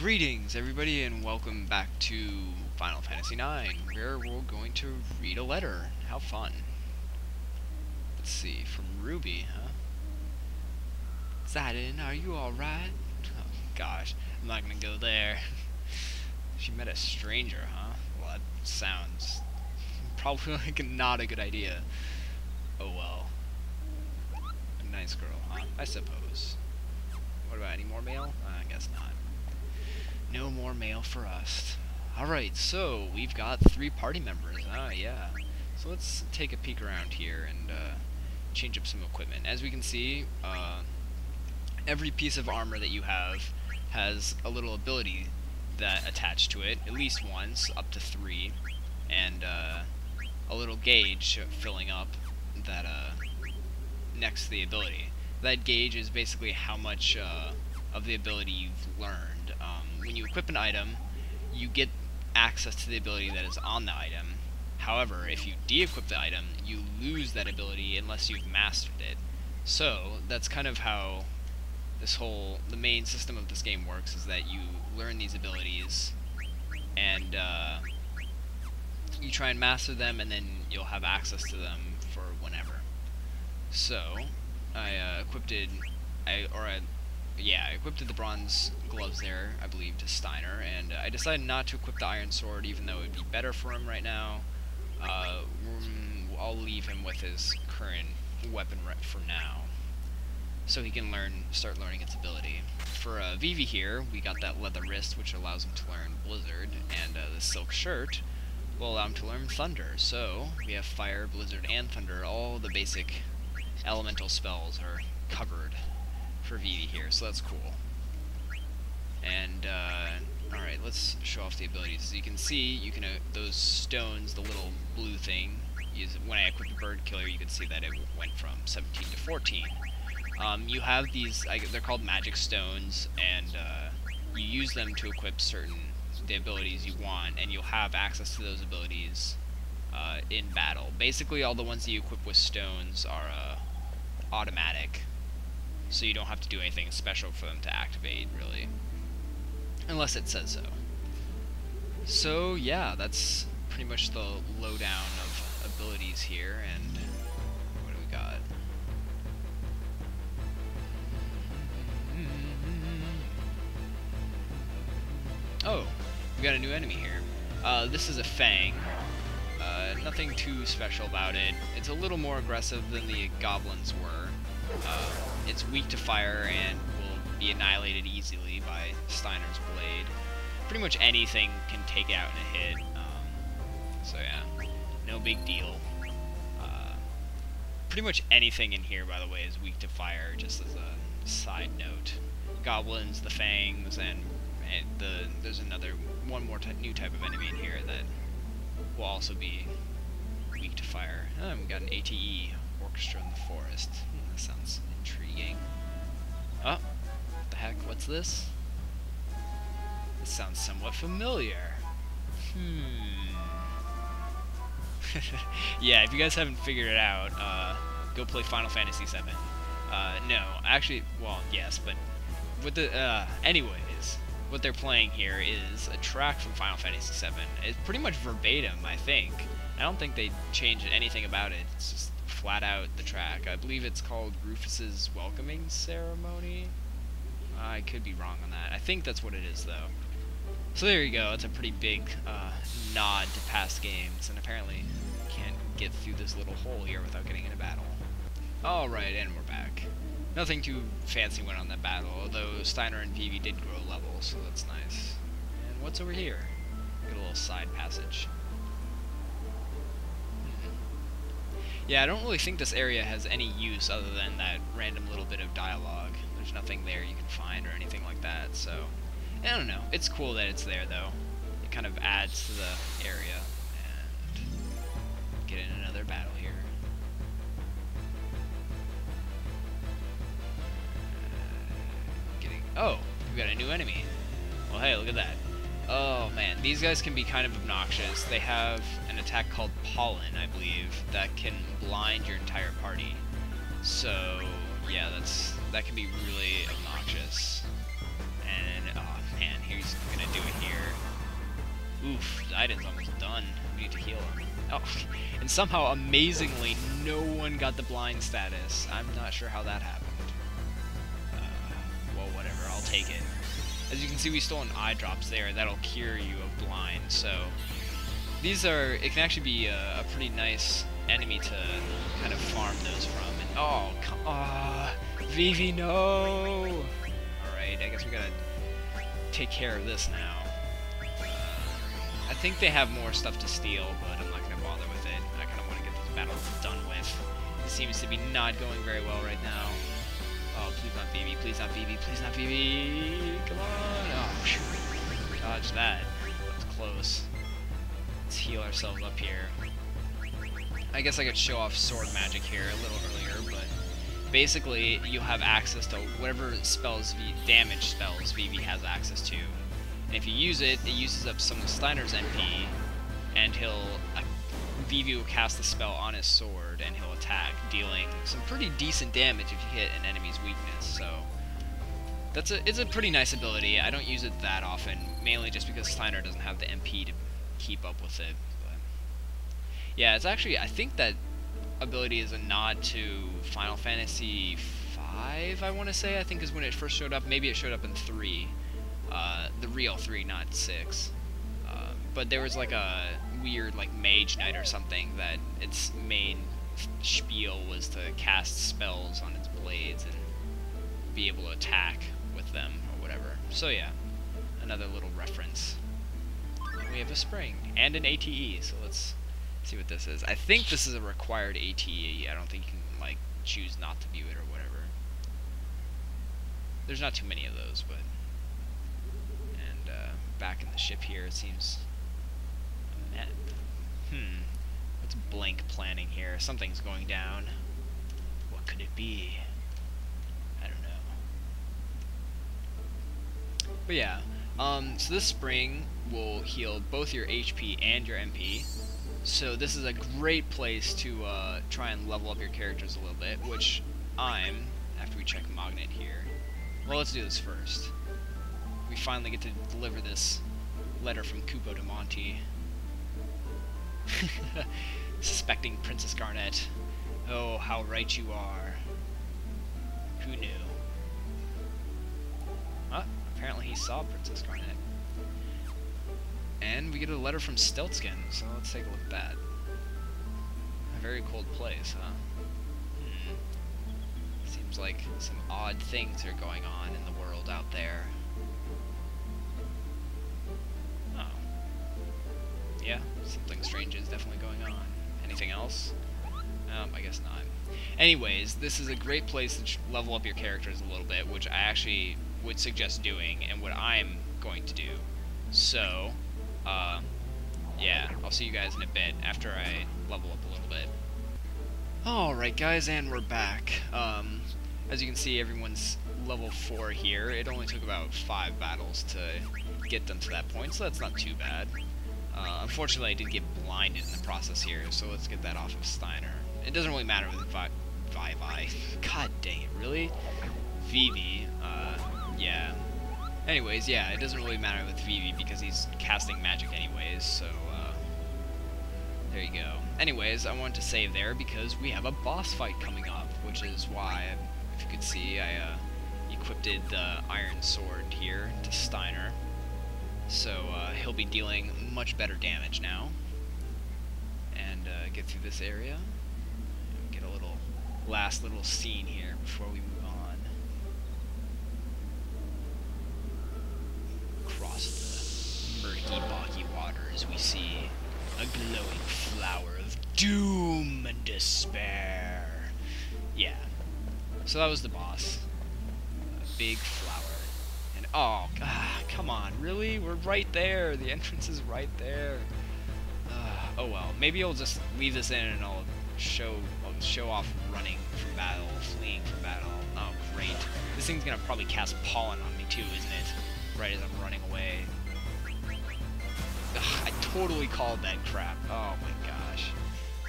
Greetings, everybody, and welcome back to Final Fantasy IX, where we're going to read a letter. How fun. Let's see, from Ruby, huh? Sidon, are you alright? Oh, gosh, I'm not gonna go there. She met a stranger, huh? Well, that sounds probably like not a good idea. Oh well. A nice girl, huh? I suppose. What about any more mail? I guess not. No more mail for us. Alright, so we've got 3 party members. Ah, yeah. So let's take a peek around here and change up some equipment. As we can see, every piece of armor that you have has a little ability that attached to it, at least once, up to 3, and a little gauge filling up that next to the ability. That gauge is basically how much of the ability you've learned. When you equip an item, you get access to the ability that is on the item. However, if you de-equip the item, you lose that ability unless you've mastered it. So, that's kind of how the main system of this game works, is that you learn these abilities, and you try and master them, and then you'll have access to them for whenever. So, I equipped the bronze gloves there, I believe, to Steiner, and I decided not to equip the iron sword, even though it would be better for him right now. I'll leave him with his current weapon for now, so he can start learning its ability. For Vivi here, we got that leather wrist, which allows him to learn Blizzard, and the silk shirt will allow him to learn Thunder. So, we have Fire, Blizzard, and Thunder. All the basic elemental spells are covered for Vivi here, so that's cool. And alright, let's show off the abilities. As you can see, you can those stones, the little blue thing, when I equipped the bird killer, you can see that it went from 17 to 14. You have these, they're called magic stones, and you use them to equip the abilities you want, and you'll have access to those abilities in battle. Basically, all the ones that you equip with stones are automatic, so you don't have to do anything special for them to activate, really. Unless it says so. So, yeah, that's pretty much the lowdown of abilities here, and what do we got? Oh, we got a new enemy here. This is a Fang. Nothing too special about it. It's a little more aggressive than the goblins were. It's weak to fire and will be annihilated easily by Steiner's blade. Pretty much anything can take it out in a hit. So yeah, no big deal. Pretty much anything in here, by the way, is weak to fire, just as a side note. Goblins, the Fangs, and there's one more new type of enemy in here that will also be weak to fire. We got an ATE, Orchestra in the Forest. That sounds intriguing. Oh, what the heck, what's this? This sounds somewhat familiar. Yeah, if you guys haven't figured it out, go play Final Fantasy VII. No, actually, well, yes, but with anyways, what they're playing here is a track from Final Fantasy VII. It's pretty much verbatim, I think. I don't think they changed anything about it. It's just flat out the track. I believe it's called Rufus's Welcoming Ceremony. I could be wrong on that. I think that's what it is, though. So there you go. It's a pretty big nod to past games, and apparently can't get through this little hole here without getting in a battle. Alright, and we're back. Nothing too fancy went on that battle, although Steiner and Vivi did grow levels, so that's nice. And what's over here? Got a little side passage. Yeah, I don't really think this area has any use other than that random little bit of dialogue. There's nothing there you can find or anything like that, so I don't know. It's cool that it's there, though. It kind of adds to the area. And get in another battle here. Oh, we've got a new enemy. Well, hey, look at that. Oh, man, these guys can be kind of obnoxious. They have an attack called Pollen, I believe, that can blind your entire party. So, yeah, that can be really obnoxious. And, oh, man, he's Aiden's almost done. We need to heal him. Oh, and somehow, amazingly, no one got the blind status. I'm not sure how that happened. Well, whatever, I'll take it. As you can see, we stole an eye drops there. That'll cure you of blind, so... These are... It can actually be a pretty nice enemy to kind of farm those from. And, oh, come... Vivi, no! Alright, I guess we gotta take care of this now. I think they have more stuff to steal, but I'm not gonna bother with it. I kind of want to get this battle done with. It seems to be not going very well right now. Oh, please not Vivi, please not Vivi, please not Vivi! Come on! Oh, phew. Dodge that. That was close. Let's heal ourselves up here. I guess I could show off sword magic here a little earlier, but basically you have access to whatever spells, damage spells Vivi has access to. And if you use it, it uses up some of Steiner's MP, and Vivi will cast the spell on his sword, and he'll attack, dealing some pretty decent damage if you hit an enemy's weakness, so... It's a pretty nice ability. I don't use it that often, mainly just because Steiner doesn't have the MP to keep up with it. But yeah, it's actually, I think that ability is a nod to Final Fantasy V, I want to say, I think is when it first showed up. Maybe it showed up in 3. The real 3, not 6. But there was like a weird like mage knight or something that its main spiel was to cast spells on its blades and be able to attack with them or whatever. So yeah, another little reference. And we have a spring and an ATE, so let's see what this is. I think this is a required ATE. I don't think you can like choose not to view it or whatever. There's not too many of those, but... back in the ship here, it seems a map. What's blank planning here? Something's going down. What could it be? I don't know. But yeah, so this spring will heal both your HP and your MP. So this is a great place to try and level up your characters a little bit, which after we check Magnet here. Well, let's do this first. We finally get to deliver this letter from Kupo de Monte. Suspecting Princess Garnet. Oh, how right you are. Who knew? Apparently he saw Princess Garnet. And we get a letter from Stiltskin, so let's take a look at that. A very cold place, huh? Seems like some odd things are going on in the world out there. Yeah, something strange is definitely going on. Anything else? I guess not. Anyways, this is a great place to level up your characters a little bit, which I actually would suggest doing, and what I'm going to do. So, yeah, I'll see you guys in a bit after I level up a little bit. Alright guys, and we're back. As you can see, everyone's level 4 here. It only took about 5 battles to get them to that point, so that's not too bad. Unfortunately, I did get blinded in the process here, so let's get that off of Steiner. It doesn't really matter with Vivi. God dang it, really? Vivi, yeah. Anyways, yeah, it doesn't really matter with Vivi because he's casting magic anyways, so, there you go. Anyways, I wanted to save there because we have a boss fight coming up, which is why, if you could see, I, equipped the iron sword here to Steiner. So, he'll be dealing much better damage now. And, get through this area. And get a last little scene here before we move on. Across the murky, boggy waters, we see a glowing flower of doom and despair. Yeah. So that was the boss. A big flower. Oh, come on, really? We're right there. The entrance is right there. Oh well, maybe I'll just leave this in and I'll show off running from battle, fleeing from battle. Oh, great. This thing's gonna probably cast pollen on me too, isn't it? Right as I'm running away. Ugh, I totally called that crap. Oh my gosh.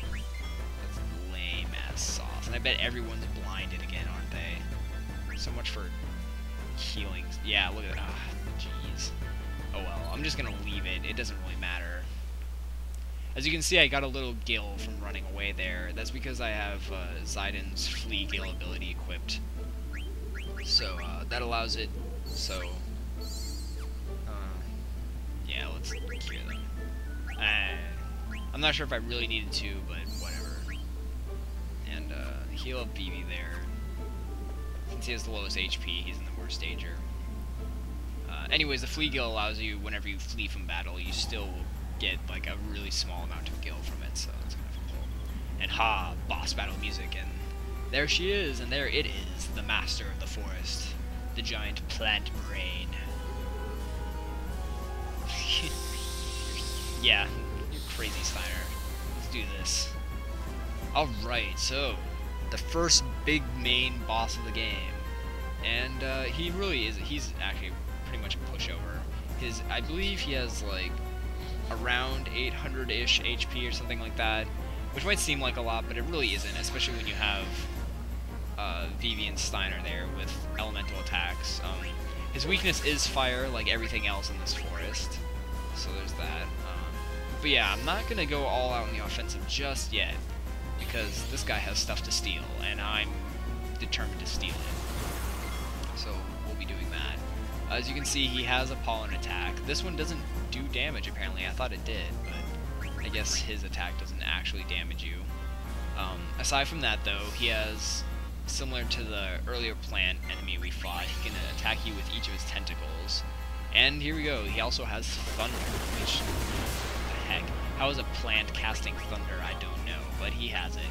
That's lame-ass sauce. And I bet everyone's blinded again, aren't they? So much for... healing. Yeah, look at that. Jeez. Oh well, I'm just gonna leave it. It doesn't really matter. As you can see, I got a little gill from running away there. That's because I have Zaiden's Flea Gill ability equipped. So, that allows it, so... yeah, let's cure them. I'm not sure if I really needed to, but whatever. And, heal up Vivi there. Since he has the lowest HP, he's in the worst danger. Anyways, the Flea Gill allows you, whenever you flee from battle, you still get, like, a really small amount of gill from it, so that's kind of cool. And ha, boss battle music, and there she is, and there it is, the master of the forest. The giant plant brain. Yeah, you're crazy, Steiner. Let's do this. Alright, so, the first big main boss of the game. And, he really is, he's actually pretty much a pushover. I believe he has, like, around 800-ish HP or something like that, which might seem like a lot, but it really isn't, especially when you have, Vivi and Steiner there with elemental attacks. His weakness is fire, like everything else in this forest, so there's that. But yeah, I'm not gonna go all out in the offensive just yet, because this guy has stuff to steal, and I'm determined to steal it. So, we'll be doing that. As you can see, he has a pollen attack. This one doesn't do damage, apparently. I thought it did, but I guess his attack doesn't actually damage you. Aside from that, though, he has, similar to the earlier plant enemy we fought, he can attack you with each of his tentacles. And here we go, he also has thunder, which, what the heck? How is a plant casting thunder? I don't know, but he has it.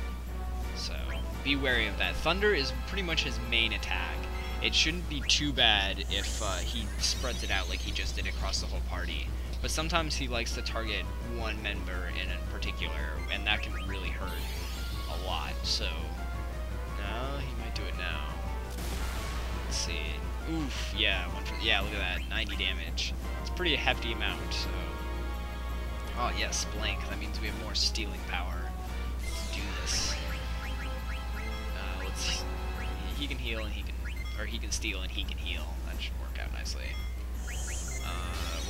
So, be wary of that. Thunder is pretty much his main attack. It shouldn't be too bad if he spreads it out like he just did across the whole party. But sometimes he likes to target one member in particular, and that can really hurt a lot. So, no, he might do it now. Let's see. Oof, yeah, yeah, look at that, 90 damage. It's a pretty hefty amount, so... Oh, yes, blank. That means we have more stealing power. Let's do this. He can heal and he can... Or he can steal and he can heal. That should work out nicely.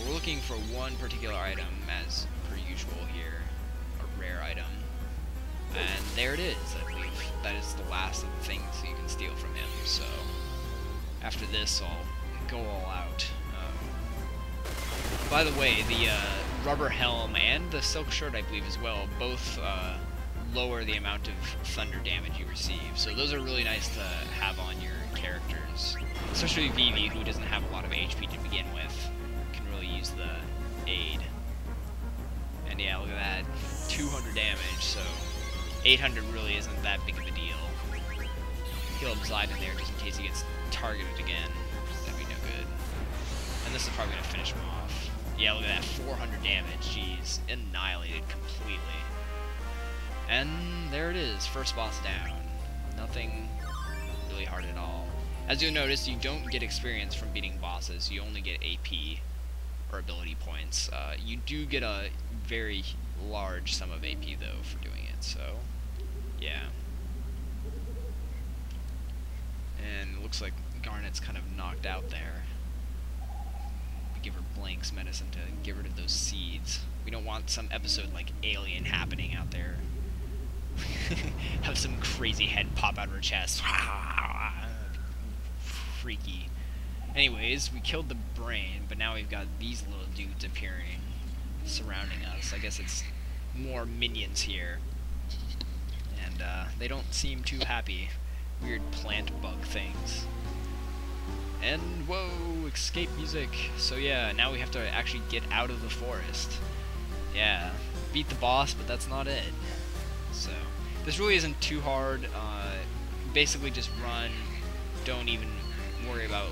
We're looking for one particular item, as per usual here. A rare item. And there it is, I believe. That is the last of the things you can steal from him, so... After this, I'll go all out. By the way, the rubber helm and the silk shirt, I believe, as well, both lower the amount of thunder damage you receive. So those are really nice to have on your characters. Especially Vivi, who doesn't have a lot of HP to begin with, can really use the aid. And yeah, look at that. 200 damage, so 800 really isn't that big of a deal. Heal up Zayden there just in case he gets targeted again. That'd be no good. And this is probably going to finish him off. Yeah, look at that. 400 damage. Jeez. Annihilated completely. And there it is. First boss down. Nothing really hard at all. As you'll notice, you don't get experience from beating bosses. You only get AP, or ability points. You do get a very large sum of AP, though, for doing it. So, yeah. And it looks like Garnet's kind of knocked out there. We give her Blank's medicine to get rid of those seeds. We don't want some episode like Alien happening out there. Have some crazy head pop out of her chest. Freaky. Anyways, we killed the brain, but now we've got these little dudes appearing, surrounding us. I guess it's more minions here. And they don't seem too happy. Weird plant bug things. And, whoa, escape music. So yeah, now we have to actually get out of the forest. Yeah, beat the boss, but that's not it. So, this really isn't too hard. Basically just run. Don't even worry about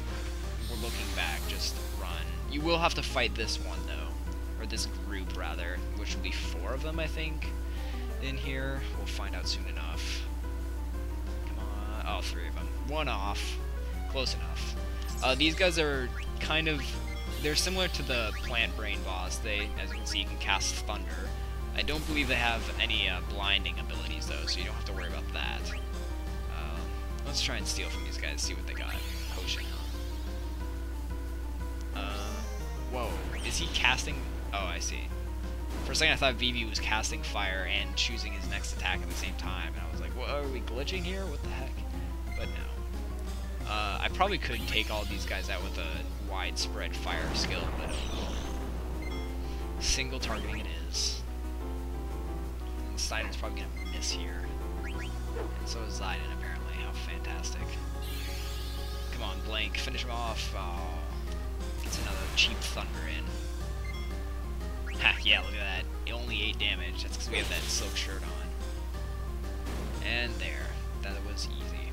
looking back, just run. You will have to fight this one, though. Or this group, rather. Which will be 4 of them, I think, in here. We'll find out soon enough. Oh, 3 of them. 1 off. Close enough. These guys are kind of... They're similar to the plant brain boss. They, as you can see, can cast thunder. I don't believe they have any blinding abilities, though, so you don't have to worry about that. Let's try and steal from these guys, see what they got. Potion, huh? Whoa. Is he casting... Oh, I see. For a second, I thought Vivi was casting fire and choosing his next attack at the same time, and I was like, "What, are we glitching here? What the heck?" But no. I probably could take all these guys out with a widespread fire skill, but single targeting it is. And Steiner's probably gonna miss here, and so is Zidane apparently. How fantastic! Come on, Blank, finish him off. Oh, gets another cheap thunder in. Ha, yeah, look at that. Only 8 damage. That's because we have that silk shirt on. And there. That was easy.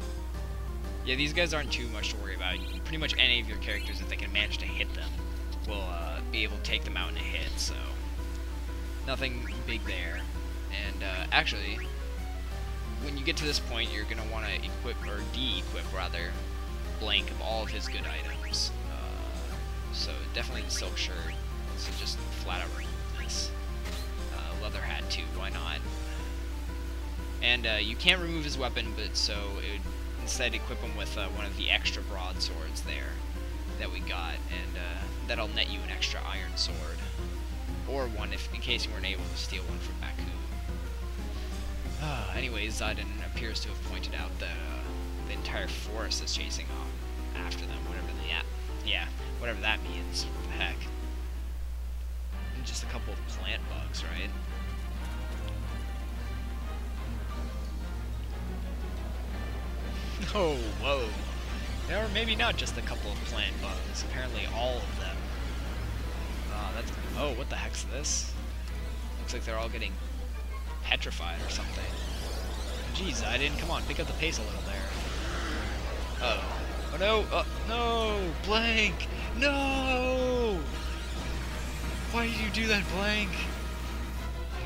Yeah, these guys aren't too much to worry about. Pretty much any of your characters, if they can manage to hit them, will be able to take them out in a hit, so nothing big there. And actually, when you get to this point, you're going to want to equip, or de-equip, rather, Blank of all of his good items. So definitely the silk shirt. So just flat out remove this. Leather hat too, why not? And you can't remove his weapon, but so it would instead equip him with one of the extra broadswords there that we got, and that'll net you an extra iron sword, or one if in case you weren't able to steal one from Baku. Anyways, Zidane appears to have pointed out that the entire forest is chasing off after them, whatever whatever that means. What the heck? Just a couple of plant bugs, right? Oh, whoa. Or maybe not just a couple of plant bugs. Apparently all of them. Oh, what the heck's this? Looks like they're all getting petrified or something. Jeez, come on, pick up the pace a little there. Uh-oh. Oh no! No! Blank! No! Why did you do that, Blank?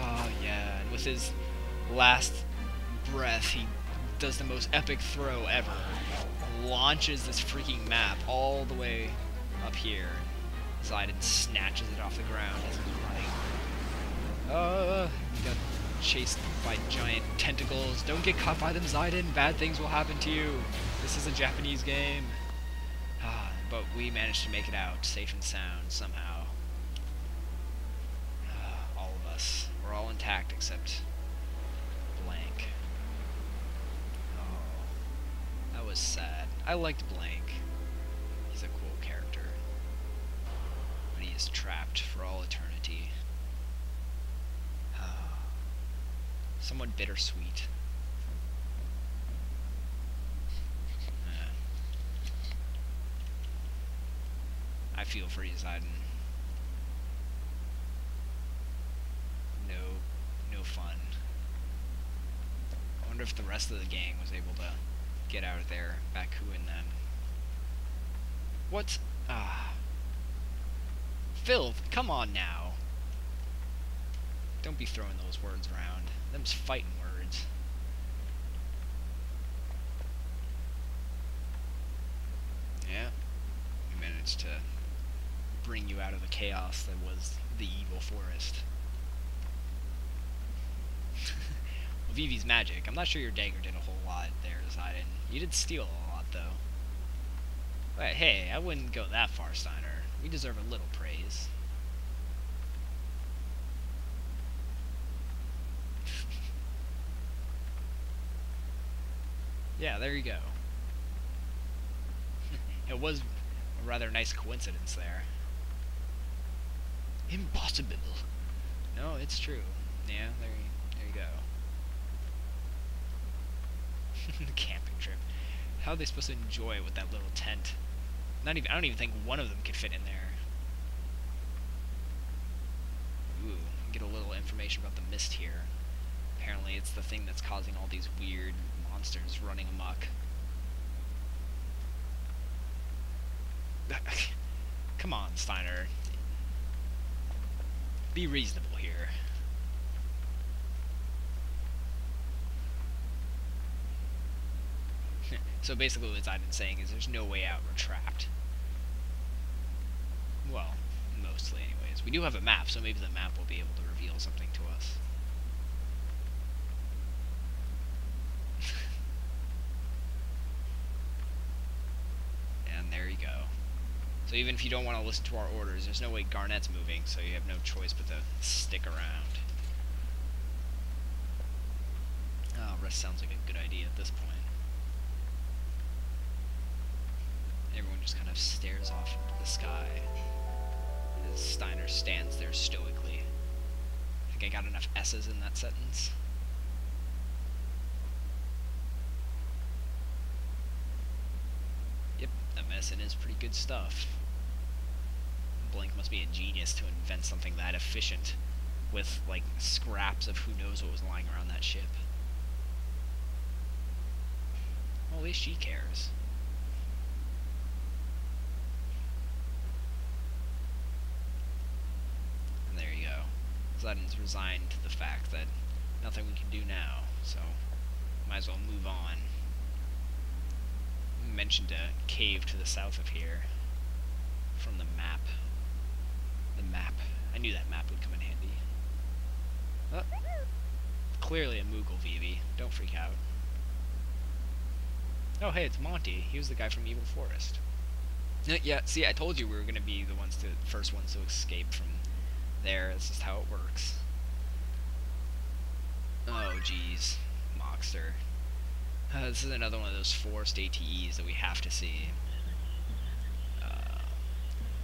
Oh, yeah, and with his last breath, he does the most epic throw ever. Launches this freaking map all the way up here. Zidane snatches it off the ground as he's running. He got chased by giant tentacles. Don't get caught by them, Zidane. Bad things will happen to you. This is a Japanese game. But we managed to make it out safe and sound somehow. All of us. We're all intact except Blank. Oh, that was sad. I liked Blank. He's a cool character. But he is trapped for all eternity. Somewhat bittersweet. I feel for you, Zidane. No fun. I wonder if the rest of the gang was able to get out of there, Baku and them. What? Phil, come on now. Don't be throwing those words around. Them's fighting words. Yeah, we managed to bring you out of the chaos that was the evil forest. Well, Vivi's magic. I'm not sure your dagger did a whole lot there, Zidane. You did steal a lot, though. But hey, I wouldn't go that far, Steiner. We deserve a little praise. Yeah, there you go. It was a rather nice coincidence there. Impossible. No, it's true. Yeah, there you go. The camping trip. How are they supposed to enjoy it with that little tent? I don't even think one of them could fit in there. Ooh, get a little information about the mist here. Apparently it's the thing that's causing all these weird monsters running amok. Come on, Steiner. Be reasonable here. So basically what Zidane's saying is there's no way out, we're trapped. Well, mostly anyways. We do have a map, so maybe the map will be able to reveal something to us. And there you go. So even if you don't want to listen to our orders, there's no way Garnet's moving, so you have no choice but to stick around. Oh, rest sounds like a good idea at this point. Everyone just kind of stares off into the sky as Steiner stands there stoically. I think I got enough S's in that sentence. Yep, that medicine is pretty good stuff. Blink must be a genius to invent something that efficient with, like, scraps of who knows what was lying around that ship. Well, at least she cares. And there you go. Zedin's resigned to the fact that nothing we can do now, so might as well move on. Mentioned a cave to the south of here from the map. The map. I knew that map would come in handy. Oh, clearly a Moogle, Vivi. Don't freak out. Oh, hey, it's Monty. He was the guy from Evil Forest. Yeah, see, I told you we were going to be the first ones to escape from there. That's just how it works. Oh, jeez. Moxter. This is another one of those forced ATEs that we have to see.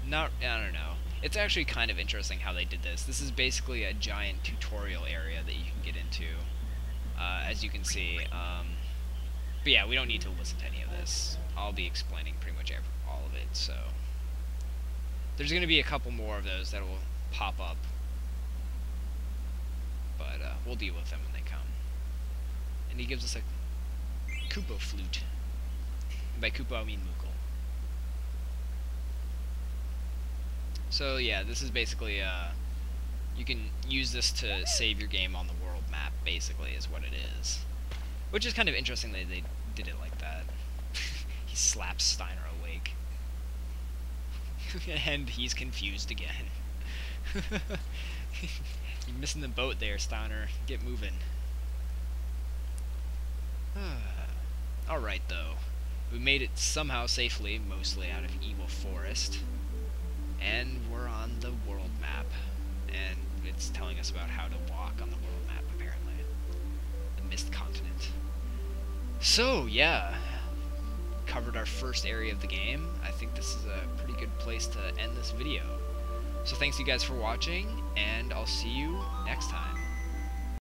I don't know. It's actually kind of interesting how they did this. This is basically a giant tutorial area that you can get into, as you can see. But yeah, we don't need to listen to any of this. I'll be explaining pretty much all of it, so... There's going to be a couple more of those that will pop up. But we'll deal with them when they come. And he gives us a Koopa flute. And by Koopa I mean Moogle. So yeah, this is basically, you can use this to save your game on the world map, basically, is what it is. Which is kind of interesting that they did it like that. He slaps Steiner awake. And he's confused again. You're missing the boat there, Steiner. Get moving. Alright, though. We made it somehow safely, mostly out of Evil Forest. And we're on the world map. And it's telling us about how to walk on the world map, apparently. The Mist Continent. So, yeah. Covered our first area of the game. I think this is a pretty good place to end this video. So thanks you guys for watching, and I'll see you next time.